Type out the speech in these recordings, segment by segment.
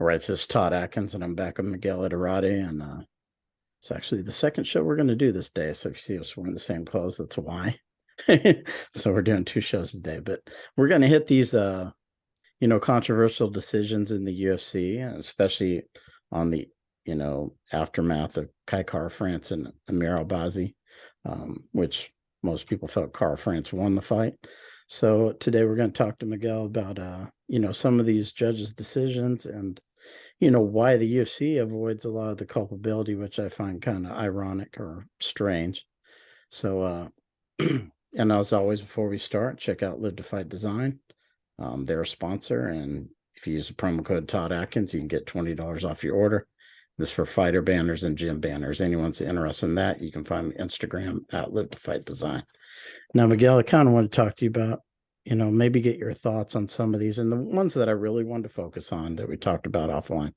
All right, this is Todd Atkins, and I'm back with Miguel Iterati, and it's actually the second show we're going to do this day. So if you see us wearing the same clothes, that's why. So we're doing two shows today, but we're going to hit these, controversial decisions in the UFC, especially on the, aftermath of Kai Kara-France and Amir Albazi, which most people felt Kara-France won the fight. So today we're going to talk to Miguel about, some of these judges' decisions and why the UFC avoids a lot of the culpability, which I find kind of ironic or strange. So, and as always, before we start, check out Live to Fight Design. They're a sponsor, and if you use the promo code Todd Atkins, you can get $20 off your order. This is for fighter banners and gym banners. Anyone's interested in that, you can find me on Instagram at Live to Fight Design. Now, Miguel, I kind of want to talk to you about, maybe get your thoughts on some of these, and the ones that I really wanted to focus on that we talked about offline.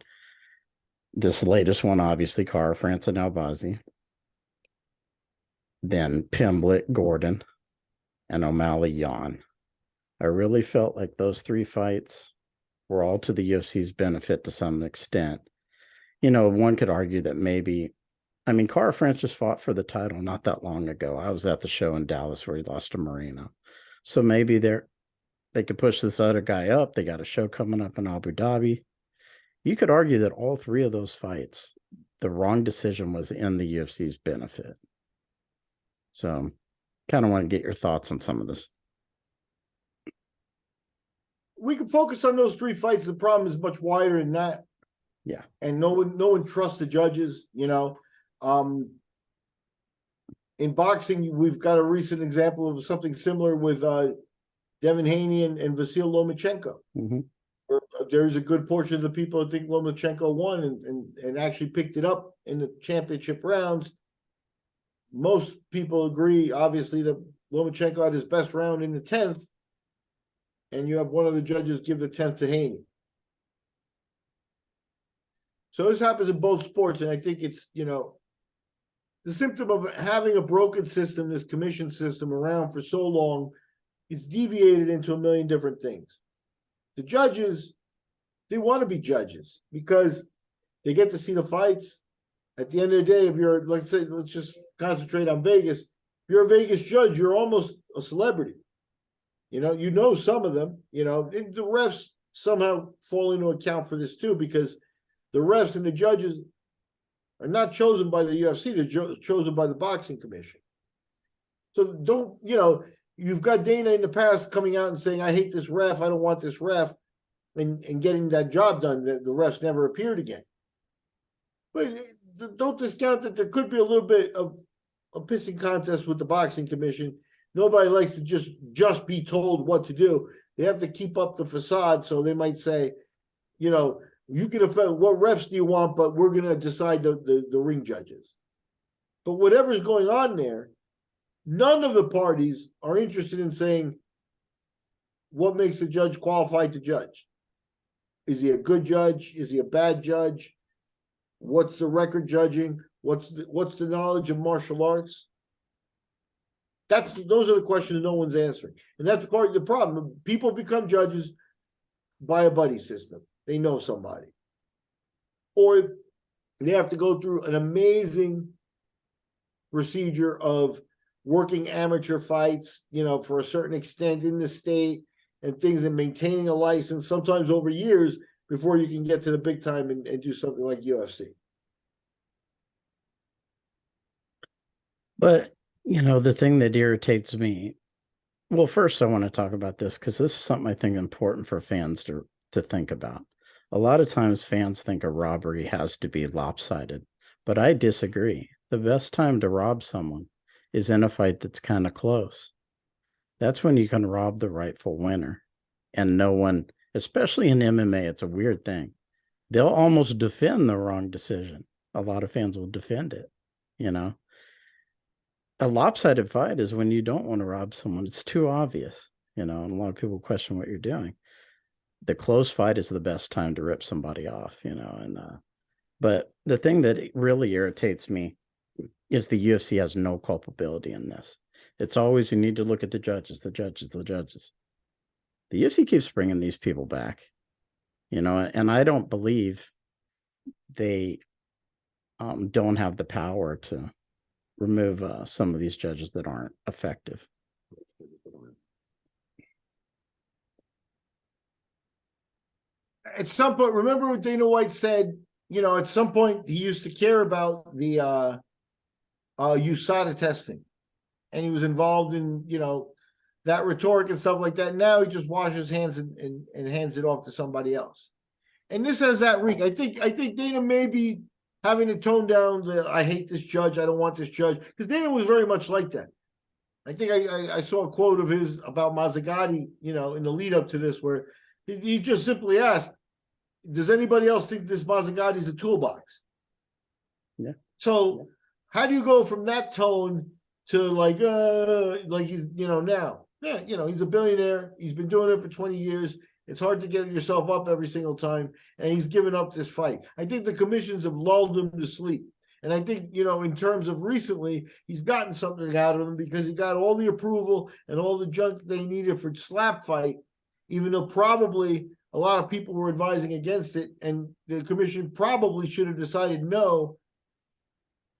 This latest one, obviously, Kara-France and Albazi. Then Pimblett, Gordon, and O'Malley, Jan. I really felt like those three fights were all to the UFC's benefit to some extent. One could argue that maybe, Kara-France just fought for the title not that long ago. I was at the show in Dallas where he lost to Moreno. So maybe they could push this other guy up. They got a show coming up in Abu Dhabi. You could argue that all three of those fights, the wrong decision was in the UFC's benefit. So kind of want to get your thoughts on some of this. We can focus on those three fights. The problem is much wider than that. Yeah. And no one trusts the judges, in boxing, we've got a recent example of something similar with Devin Haney and Vasyl Lomachenko. Mm-hmm. There's a good portion of the people that think Lomachenko won and actually picked it up in the championship rounds. Most people agree, obviously, that Lomachenko had his best round in the 10th, and you have one of the judges give the 10th to Haney. So this happens in both sports, and I think it's, the symptom of having a broken system, this commission system around for so long, it's deviated into a million different things. The judges, they want to be judges because they get to see the fights. At the end of the day, if you're, let's just concentrate on Vegas. If you're a Vegas judge, you're almost a celebrity. Some of them, the refs somehow fall into account for this too, because the refs and the judges are not chosen by the UFC. They're chosen by the boxing commission. So you've got Dana in the past coming out and saying, I hate this ref. I don't want this ref. And getting that job done. The refs never appeared again. But don't discount that there could be a little bit of a pissing contest with the boxing commission. Nobody likes to just be told what to do. They have to keep up the facade. So they might say, you can affect what refs do you want, but we're going to decide the ring judges. But whatever's going on there, none of the parties are interested in saying what makes the judge qualified to judge. Is he a good judge? Is he a bad judge? What's the record judging? What's the knowledge of martial arts? Those are the questions no one's answering. And that's part of the problem. People become judges by a buddy system. They know somebody. Or they have to go through an amazing procedure of working amateur fights, for a certain extent in the state and things, and maintaining a license, sometimes over years, before you can get to the big time and do something like UFC. But, the thing that irritates me, well, first I want to talk about this because this is something I think important for fans to think about. A lot of times fans think a robbery has to be lopsided, but I disagree. The best time to rob someone is in a fight that's kind of close. That's when you can rob the rightful winner. And no one, especially in MMA, it's a weird thing. They'll almost defend the wrong decision. A lot of fans will defend it, A lopsided fight is when you don't want to rob someone. It's too obvious, and a lot of people question what you're doing. The close fight is the best time to rip somebody off, but the thing that really irritates me is the UFC has no culpability in this. It's always, you need to look at the judges, the judges, the judges. The UFC keeps bringing these people back. and I don't believe they don't have the power to remove some of these judges that aren't effective. At some point, remember what Dana White said? At some point he used to care about the USADA testing, and he was involved in that rhetoric and stuff like that. Now he just washes hands and hands it off to somebody else. And this has that reek. I think Dana may be having to tone down the "I hate this judge, I don't want this judge," because Dana was very much like that. I think I saw a quote of his about Mazzagatti, in the lead up to this, where he just simply asked, "Does anybody else think this Mazzagatti's a toolbox?" Yeah. So how do you go from that tone to like he's now? Yeah, he's a billionaire. He's been doing it for 20 years. It's hard to get yourself up every single time, and he's given up this fight. I think the commissions have lulled him to sleep. And I think, in terms of recently, he's gotten something out of them because he got all the approval and all the junk they needed for slap fight, even though probably a lot of people were advising against it. And the commission probably should have decided no,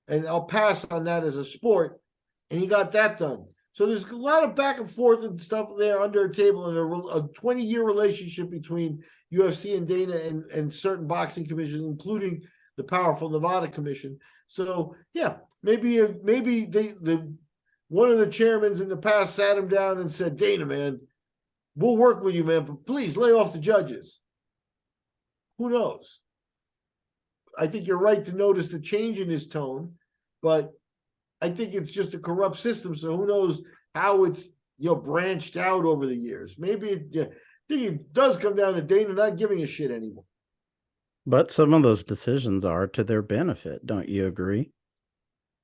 and I'll pass on that as a sport. And he got that done. So there's a lot of back and forth and stuff there under a table, and a 20-year relationship between UFC and Dana and certain boxing commissions, including the powerful Nevada Commission. So yeah, maybe one of the chairmen in the past sat him down and said, "Dana, man, we'll work with you, man, but please lay off the judges." Who knows? I think you're right to notice the change in his tone, but I think it's just a corrupt system. So who knows how it's branched out over the years? Maybe I think it does come down to Dana not giving a shit anymore. But some of those decisions are to their benefit. Don't you agree?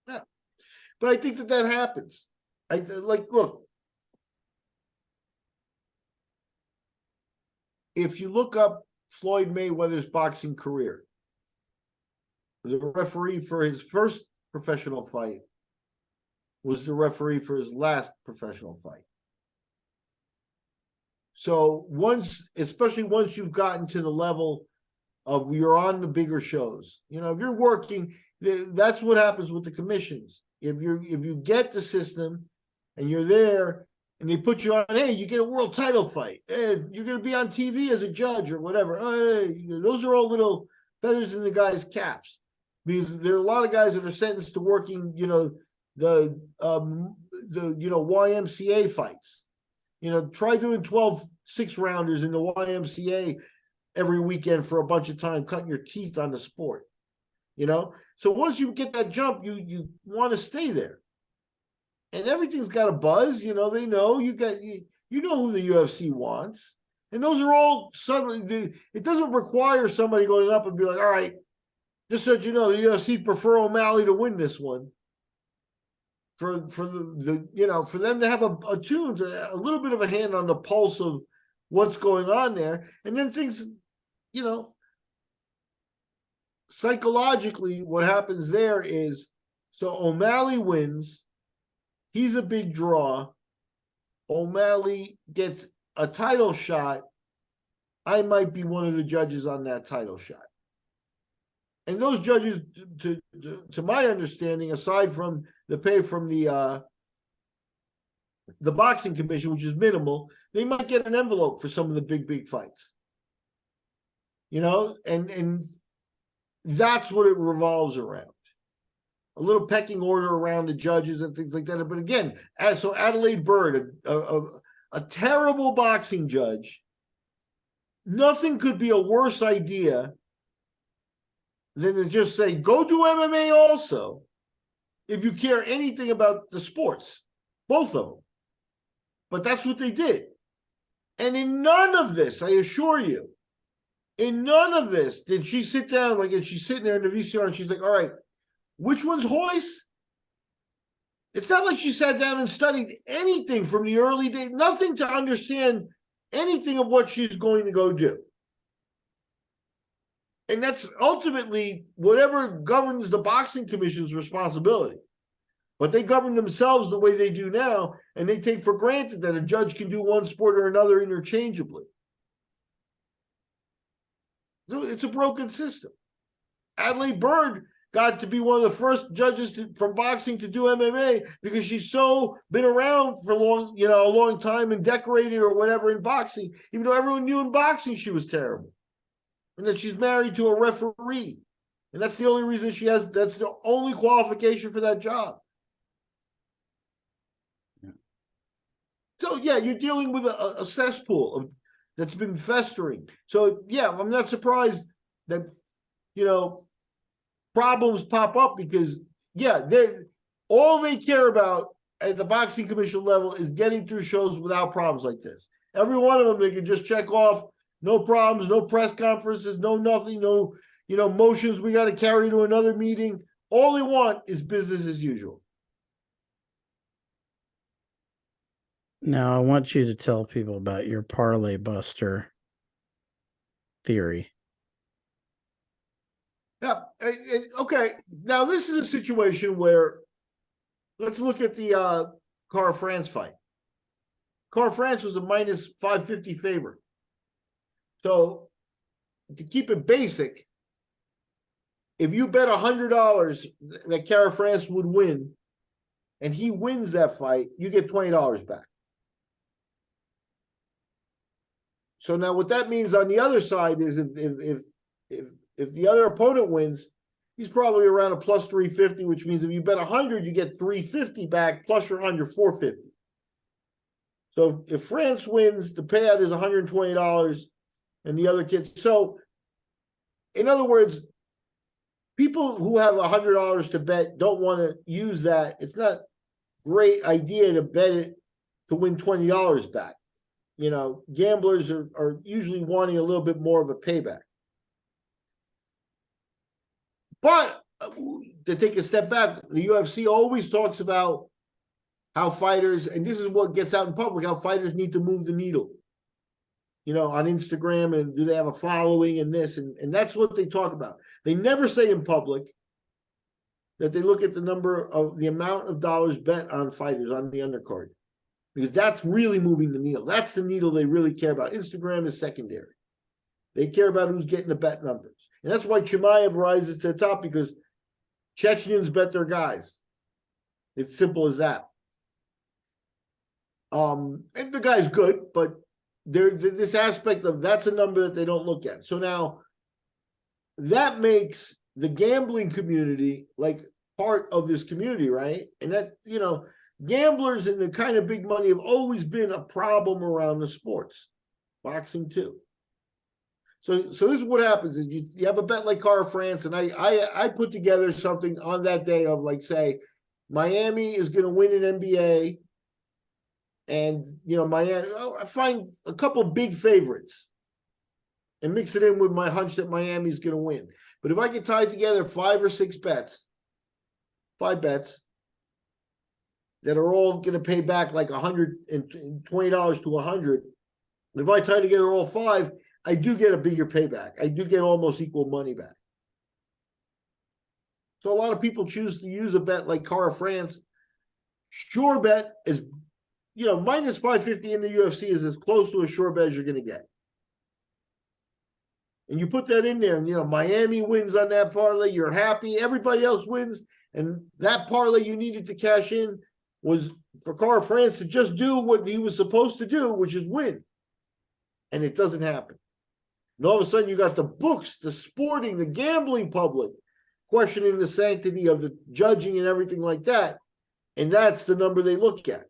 Yeah, but I think that happens. Look, if you look up Floyd Mayweather's boxing career, the referee for his first professional fight was the referee for his last professional fight. So especially once you've gotten to the level of you're on the bigger shows, if you're working, that's what happens with the commissions. If you get the system and you're there and they put you on, hey, you get a world title fight, hey, you're going to be on TV as a judge or whatever. Hey, those are all little feathers in the guys' caps, because there are a lot of guys that are sentenced to working, the YMCA fights. Try doing 12 6-rounders in the YMCA every weekend for a bunch of time, cutting your teeth on the sport. So once you get that jump, you want to stay there, and everything's got a buzz. They know you know who the UFC wants, and those are all suddenly. It doesn't require somebody going up and be like, "All right, just so you know, the UFC prefer O'Malley to win this one." For them to have a tune, a little bit of a hand on the pulse of what's going on there, and then things, psychologically, what happens there is, so O'Malley wins, he's a big draw, O'Malley gets a title shot, I might be one of the judges on that title shot. And those judges, to my understanding, aside from the pay from the boxing commission, which is minimal, they might get an envelope for some of the big fights. And that's what it revolves around. A little pecking order around the judges and things like that. But again, so Adelaide Byrd, a terrible boxing judge, nothing could be a worse idea than to just say, go do MMA also, if you care anything about the sports, both of them. But that's what they did. And in none of this, I assure you, in none of this did she sit down, and she's sitting there in the VCR and she's like, all right, which one's Hoist? It's not like she sat down and studied anything from the early days, nothing to understand anything of what she's going to go do. And that's ultimately whatever governs the boxing commission's responsibility. But they govern themselves the way they do now, and they take for granted that a judge can do one sport or another interchangeably. So it's a broken system. Adelaide Byrd got to be one of the first judges from boxing to do MMA because she's so been around for a long time and decorated or whatever in boxing, even though everyone knew in boxing she was terrible. And that she's married to a referee. And that's the only reason that's the only qualification for that job. Yeah. So, yeah, you're dealing with a cesspool that's been festering. So, yeah, I'm not surprised that, problems pop up because, yeah, all they care about at the boxing commission level is getting through shows without problems like this. Every one of them, they can just check off, no problems, no press conferences, no nothing, no, motions we got to carry to another meeting. All they want is business as usual. Now, I want you to tell people about your parlay buster theory. Yeah. Okay. Now, this is a situation where let's look at the Cara France fight. Cara France was a minus 550 favorite. So, to keep it basic, if you bet $100 that Cara France would win and he wins that fight, you get $20 back. So now what that means on the other side is if the other opponent wins, he's probably around a plus 350, which means if you bet 100, you get 350 back plus your 100, 450. So if France wins, the payout is $120 and the other kid. So in other words, people who have $100 to bet don't want to use that. It's not a great idea to bet it to win $20 back. Gamblers are usually wanting a little bit more of a payback. But to take a step back, the UFC always talks about how fighters, and this is what gets out in public, how fighters need to move the needle, on Instagram, and do they have a following and this, and that's what they talk about. They never say in public that they look at the amount of dollars bet on fighters on the undercard, because that's really moving the needle. That's the needle they really care about. Instagram is secondary. They care about who's getting the bet numbers. And that's why Chimaev rises to the top, because Chechens bet their guys. It's simple as that. And the guy's good, but this aspect of that's a number that they don't look at. So now that makes the gambling community like part of this community, right? And that, gamblers and the kind of big money have always been a problem around the sports, boxing too. So this is what happens is you have a bet like Cara France, and I put together something on that day of like, say, Miami is going to win an NBA, and Miami. I find a couple big favorites and mix it in with my hunch that Miami is going to win. But if I can tie together 5 or 6 bets, 5 bets that are all going to pay back like $120 to 100, if I tie together all 5, I do get a bigger payback. I do get almost equal money back. So a lot of people choose to use a bet like Cara France. Sure bet is, minus 550 in the UFC is as close to a sure bet as you're going to get. And you put that in there, and Miami wins on that parlay, you're happy. Everybody else wins, and that parlay you needed to cash in was for Cara France to just do what he was supposed to do, which is win. And it doesn't happen. And all of a sudden, you got the books, the sporting, the gambling public questioning the sanctity of the judging and everything like that. And that's the number they look at.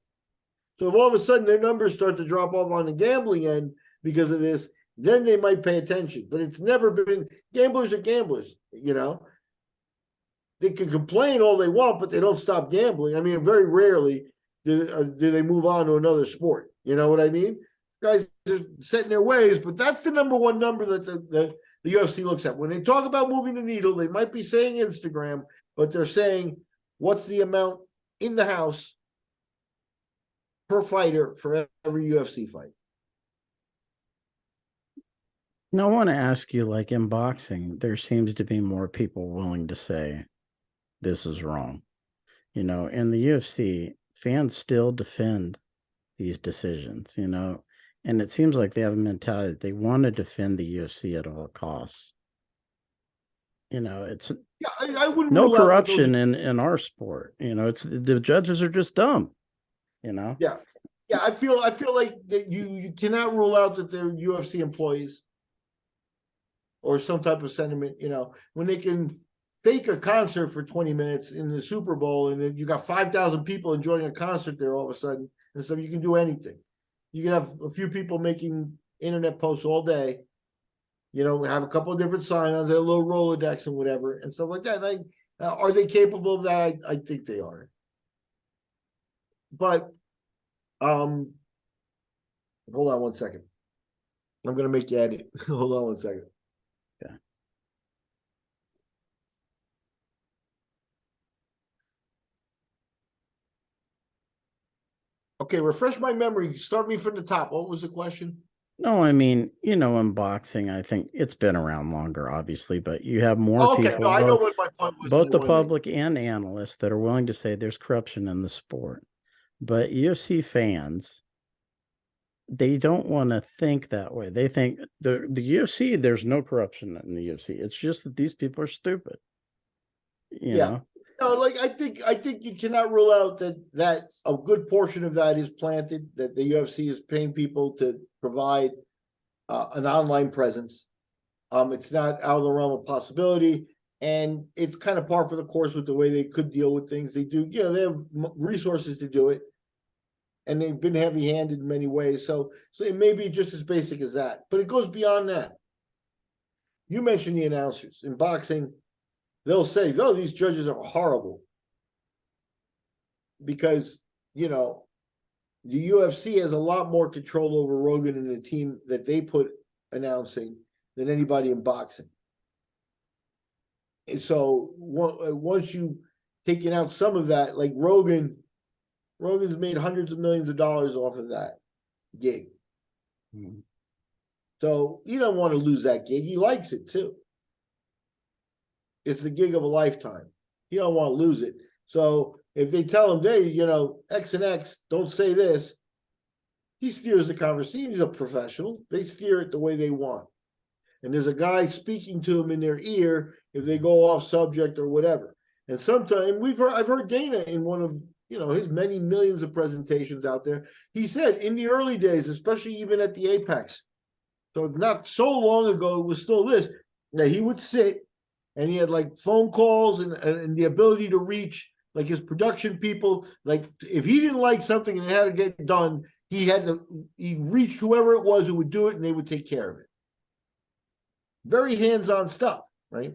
So if all of a sudden their numbers start to drop off on the gambling end because of this, then they might pay attention. But it's never been, gamblers are gamblers, They can complain all they want, but they don't stop gambling. I mean, very rarely do they move on to another sport. You know what I mean? Guys are set in their ways, but that's the number one number that the UFC looks at. When they talk about moving the needle, they might be saying Instagram, but they're saying what's the amount in the house per fighter for every UFC fight. Now, I want to ask you, like in boxing, there seems to be more people willing to say this is wrong. In the UFC, fans still defend these decisions, and And it seems like they have a mentality that they want to defend the UFC at all costs. It's Yeah, I wouldn't no rule out that those. corruption in our sport. It's the judges are just dumb. You know. Yeah, yeah. I feel like that you cannot rule out that they're UFC employees or some type of sentiment. When they can fake a concert for 20 minutes in the Super Bowl, and then you got 5,000 people enjoying a concert there all of a sudden, and so you can do anything. You can have a few people making internet posts all day. Have a couple of different sign-ons, a little Rolodex and whatever, and stuff like that. Are they capable of that? I think they are. But hold on one second. I'm gonna make you edit. Hold on one second. Yeah. Okay, refresh my memory. Start me from the top. What was the question? No, I mean, in boxing, I think it's been around longer, obviously, but you have more Oh, okay, no, people, I know what my point was. both the One thing. public and analysts, that are willing to say there's corruption in the sport. But UFC fans, they don't want to think that way. They think the UFC, there's no corruption in the UFC. It's just that these people are stupid. You Yeah. know? No, like I think you cannot rule out that a good portion of that is planted, that the UFC is paying people to provide an online presence. It's not out of the realm of possibility, and it's kind of par for the course with the way they could deal with things. They do, they have resources to do it, and they've been heavy-handed in many ways. So it may be just as basic as that, but it goes beyond that. You mentioned the announcers in boxing. They'll say, "Oh, these judges are horrible," because the UFC has a lot more control over Rogan and the team that they put announcing than anybody in boxing. And so once you taking out some of that, like Rogan's made hundreds of millions of dollars off of that gig. Mm-hmm. So you don't want to lose that gig. He likes it too. It's the gig of a lifetime. You don't want to lose it. So if they tell him, hey, X and X, don't say this, he steers the conversation. He's a professional. They steer it the way they want. And there's a guy speaking to him in their ear if they go off subject or whatever. And sometimes I've heard Dana in one of his many millions of presentations out there. He said in the early days, especially even at the Apex, so not so long ago, it was still this, that he would sit and he had like phone calls and the ability to reach like his production people. Like if he didn't like something and it had to get done, he reached whoever it was who would do it and they would take care of it. Very hands-on stuff, right?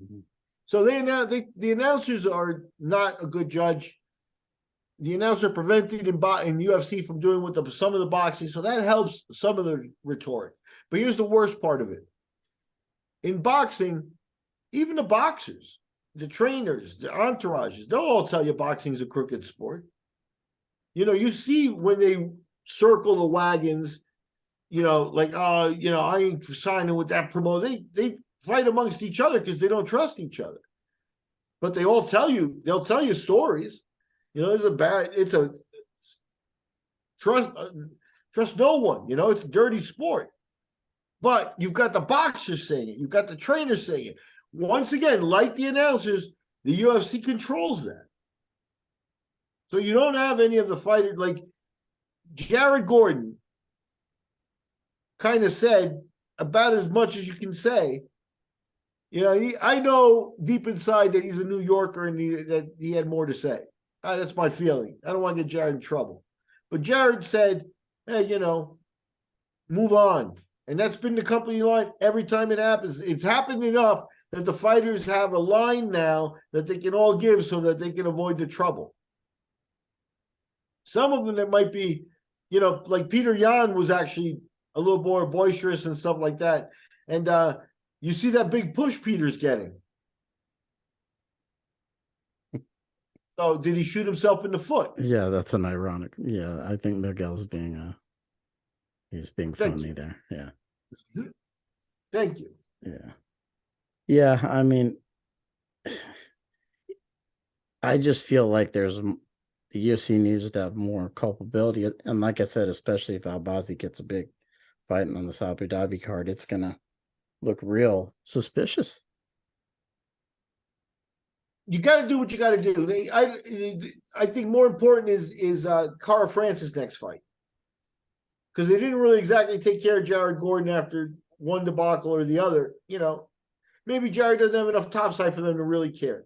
Mm-hmm. So the announcers are not a good judge. The announcer prevented in UFC from doing with some of the boxing, so that helps some of the rhetoric. But here's the worst part of it. In boxing, even the boxers, the trainers, the entourages, they'll all tell you boxing is a crooked sport. You see when they circle the wagons, like, I ain't signing with that promoter. They fight amongst each other because they don't trust each other. But they'll tell you stories. It's a trust no one. It's a dirty sport. But you've got the boxers saying it. You've got the trainers saying it. Once again, like the announcers, the UFC controls that. So you don't have any of the fighters. Like Jared Gordon kind of said about as much as you can say. I know deep inside that he's a New Yorker and that he had more to say. That's my feeling. I don't want to get Jared in trouble. But Jared said, hey, move on. And that's been the company line every time it happens. It's happened enough that the fighters have a line now that they can all give so that they can avoid the trouble. Some of them that might be, like Peter Yan was actually a little more boisterous and stuff like that. And you see that big push Peter's getting. So did he shoot himself in the foot? Yeah, that's an ironic. Yeah, I think Miguel's he's being funny there. Yeah. Thank you. Yeah. Yeah, I mean, I just feel like there's the UFC needs to have more culpability. And like I said, especially if Albazi gets a big fighting on this Abu Dhabi card, it's gonna look real suspicious. You got to do what you got to do. I think more important is Cara Francis' next fight, because they didn't really exactly take care of Jared Gordon after one debacle or the other. Maybe Jared doesn't have enough topside for them to really care.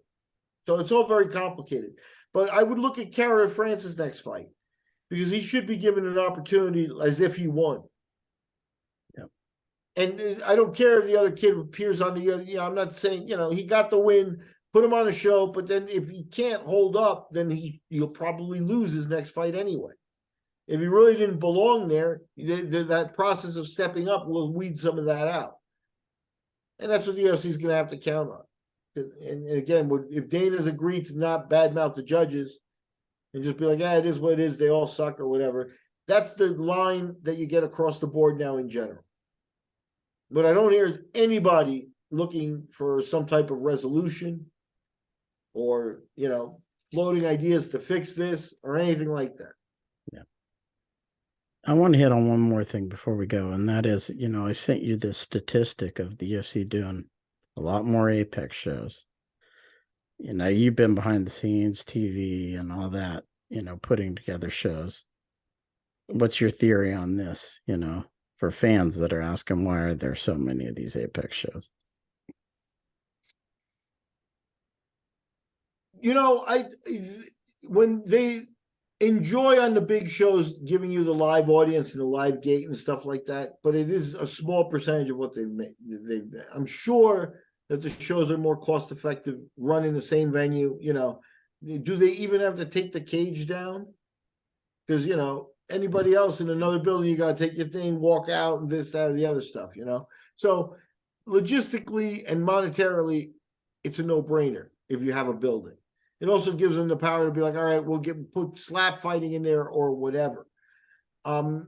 So it's all very complicated. But I would look at Cara Francis' next fight, because he should be given an opportunity as if he won. Yep. And I don't care if the other kid appears on the, I'm not saying, he got the win, put him on a show, but then if he can't hold up, then he'll probably lose his next fight anyway. If he really didn't belong there, that process of stepping up will weed some of that out. And that's what the UFC is going to have to count on. And again, if Dana's agreed to not badmouth the judges and just be like, it is what it is, they all suck or whatever, that's the line that you get across the board now in general. What I don't hear is anybody looking for some type of resolution or, floating ideas to fix this or anything like that. Yeah. I want to hit on one more thing before we go, and that is, I sent you this statistic of the UFC doing a lot more Apex shows. You've been behind the scenes, TV and all that, putting together shows. What's your theory on this, for fans that are asking why are there so many of these Apex shows? When they enjoy on the big shows giving you the live audience and the live gate and stuff like that, but it is a small percentage of what they've made. I'm sure that the shows are more cost effective running the same venue. Do they even have to take the cage down? Because anybody else in another building, you got to take your thing, walk out, and this, that, or the other stuff. So logistically and monetarily, it's a no-brainer if you have a building. It also gives them the power to be like, all right, we'll put slap fighting in there or whatever. And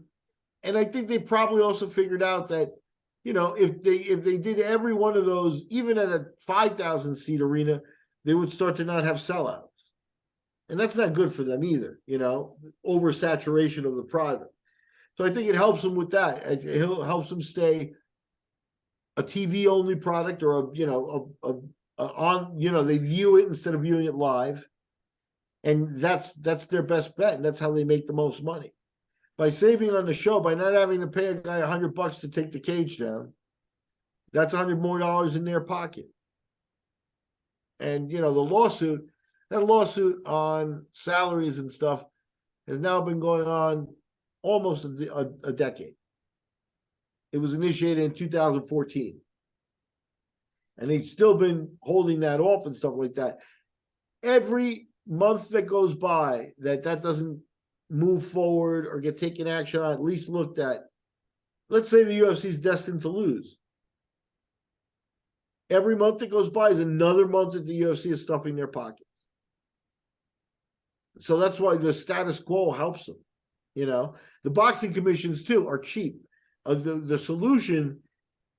I think they probably also figured out that, if they did every one of those, even at a 5,000 seat arena, they would start to not have sellouts. And that's not good for them either, oversaturation of the product. So I think it helps them with that. It helps them stay a TV only product or they view it instead of viewing it live. And that's their best bet. And that's how they make the most money. By saving on the show, by not having to pay a guy $100 to take the cage down, that's $100 more in their pocket. And, that lawsuit on salaries and stuff has now been going on almost a decade. It was initiated in 2014. And they've still been holding that off and stuff like that. Every month that goes by that doesn't move forward or get taken action on, at least looked at. Let's say the UFC is destined to lose. Every month that goes by is another month that the UFC is stuffing their pockets. So that's why the status quo helps them. The boxing commissions too are cheap. The solution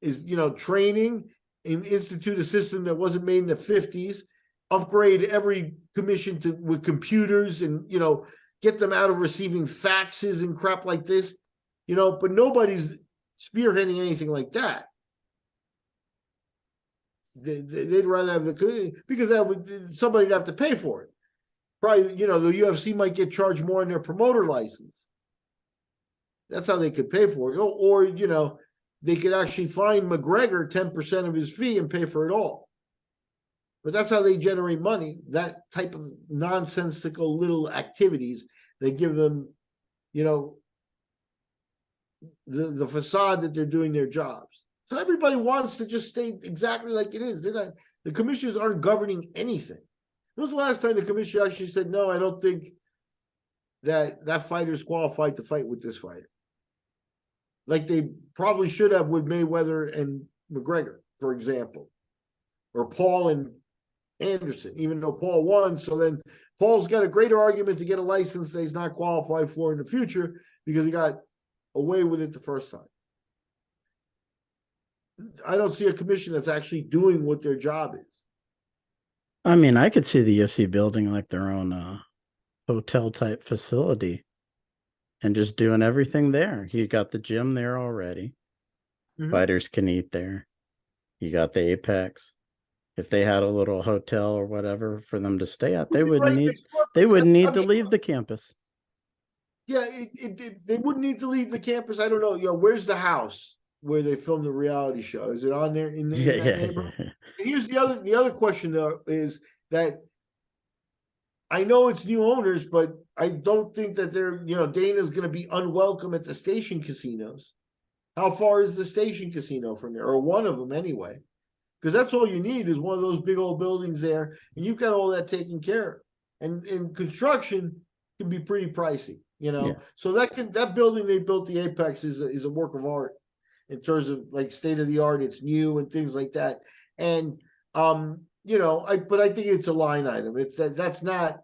is, training, and institute a system that wasn't made in the 50s, upgrade every commission with computers and, get them out of receiving faxes and crap like this, but nobody's spearheading anything like that. They'd rather have because somebody'd have to pay for it. Probably, the UFC might get charged more in their promoter license. That's how they could pay for it. Or they could actually fine McGregor 10% of his fee and pay for it all. But that's how they generate money. That type of nonsensical little activities, they give them, the facade that they're doing their jobs. So everybody wants to just stay exactly like it is. The commissioners aren't governing anything. When was the last time the commissioner actually said, no, I don't think that fighter's qualified to fight with this fighter? Like they probably should have with Mayweather and McGregor, for example, or Paul and Anderson, even though Paul won. So then Paul's got a greater argument to get a license that he's not qualified for in the future because he got away with it the first time. I don't see a commission that's actually doing what their job is. I mean, I could see the UFC building like their own hotel type facility and just doing everything there. You got the gym there already. Mhm. Fighters can eat there. You got the Apex. If they had a little hotel or whatever for them to stay at, Would be right next door. they wouldn't need I'm to sure. leave the campus. Yeah, they wouldn't need to leave the campus. I don't know. Where's the house where they filmed the reality show? Is it on there Yeah, in that yeah, neighborhood? yeah. And here's the other question though is that I know it's new owners, but I don't think that Dana's going to be unwelcome at the station casinos. How far is the station casino from there, or one of them anyway? Because that's all you need is one of those big old buildings there, and you've got all that taken care of. And construction can be pretty pricey, Yeah. So that building they built, the Apex, is a work of art in terms of like state of the art. It's new and things like that. And but I think it's a line item. That's not,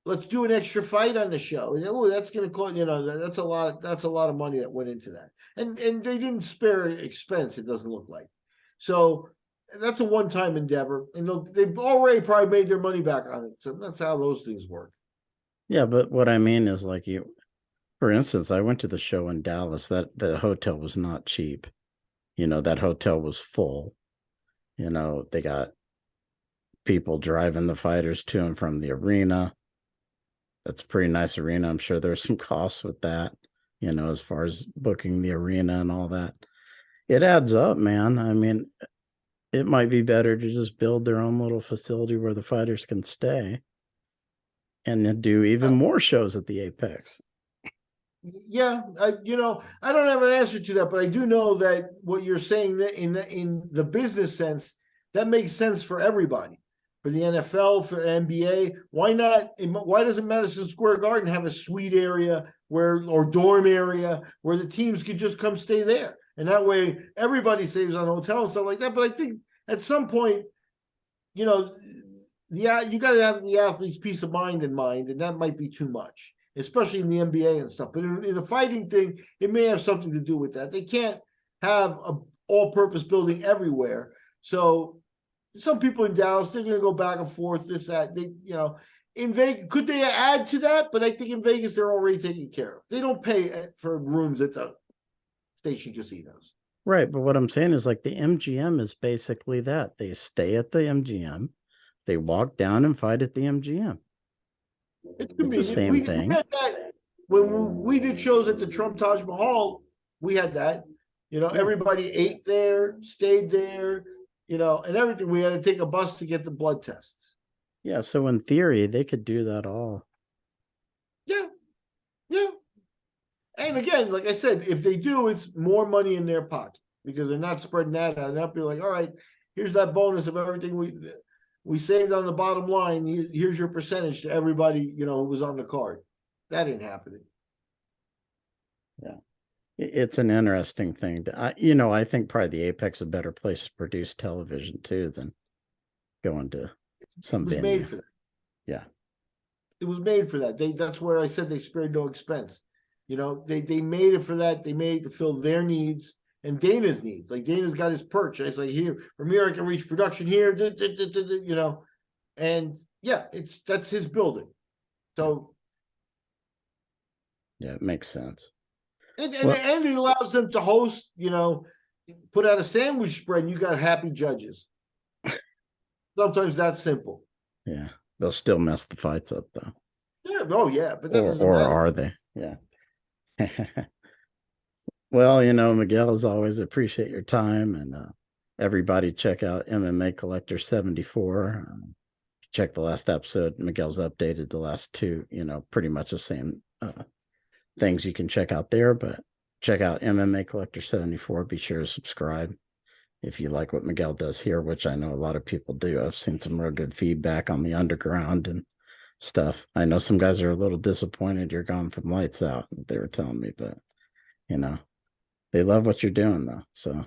let's do an extra fight on the show. And oh, that's going to cost, that's a lot. That's a lot of money that went into that. And they didn't spare expense. It doesn't look like. So that's a one-time endeavor, and they've already probably made their money back on it. So that's how those things work. Yeah, but what I mean is like for instance, I went to the show in Dallas. That the hotel was not cheap. That hotel was full. They got people driving the fighters to and from the arena. That's a pretty nice arena. I'm sure there's some costs with that, as far as booking the arena and all that. It adds up, man. I mean, it might be better to just build their own little facility where the fighters can stay and then do even Yeah, more shows at the Apex. yeah. I don't have an answer to that, but I do know that what you're saying that in the business sense, that makes sense for everybody. For the NFL, for NBA, why not? Why doesn't Madison Square Garden have a suite area or dorm area where the teams could just come stay there, and that way everybody saves on hotel and stuff like that. But I think at some point, you know, you got to have the athlete's peace of mind in mind, and that might be too much, especially in the NBA and stuff. But in a fighting thing, it may have something to do with that. They can't have a all-purpose building everywhere. So some people in Dallas, they're going to go back and forth. This, that, in Vegas, could they add to that? But I think in Vegas, they're already taken care of. They don't pay for rooms at the station casinos. Right. But what I'm saying is like the MGM is basically that. They stay at the MGM, they walk down and fight at the MGM. It's It's the convenient. same We thing. had that when we did shows at the Trump Taj Mahal. We had that. Yeah. Everybody ate there, stayed there, and everything. We had to take a bus to get the blood tests. Yeah. So in theory, they could do that all. Yeah, yeah. And again, like I said, if they do, it's more money in their pocket because they're not spreading that out. They're not be like, all right, here's that bonus of everything we saved on the bottom line. Here's your percentage to everybody, who was on the card. That ain't happening. Yeah. It's an interesting thing. I think probably the Apex is a better place to produce television too than going to It some was venue. made for that. Yeah. It was made for that. That's where I said they spared no expense. They made it for that. They made it to fill their needs and Dana's needs. Like Dana's got his perch. It's like here from here I can reach production here, and yeah, that's his building. Yeah. So Yeah. It makes sense. and Well, it allows them to host. Put out a sandwich spread. And you got happy judges. Sometimes that's simple. yeah. They'll still mess the fights up though. Yeah. Oh yeah, but that doesn't Or matter. are they? Yeah. Well, Miguel, as always, appreciate your time and everybody check out MMA Collector 74. Check the last episode. Miguel's updated the last two, pretty much the same things you can check out there, but check out MMA Collector 74. Be sure to subscribe if you like what Miguel does here, which I know a lot of people do. I've seen some real good feedback on the underground and stuff. I know some guys are a little disappointed you're gone from Lights Out, they were telling me, but you know, they love what you're doing though. So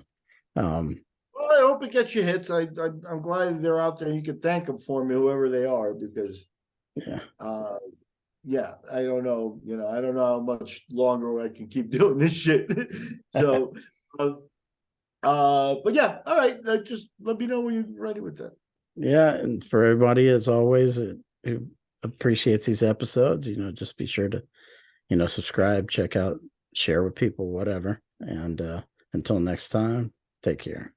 Well, I hope it gets you hits. I'm glad they're out there. You can thank them for me, whoever they are, because yeah. yeah, I don't know. I don't know how much longer I can keep doing this shit. So, but yeah, all right. Just let me know when you're ready with that. Yeah, and for everybody as always who appreciates these episodes, just be sure to, subscribe, check out, share with people, whatever. And until next time, take care.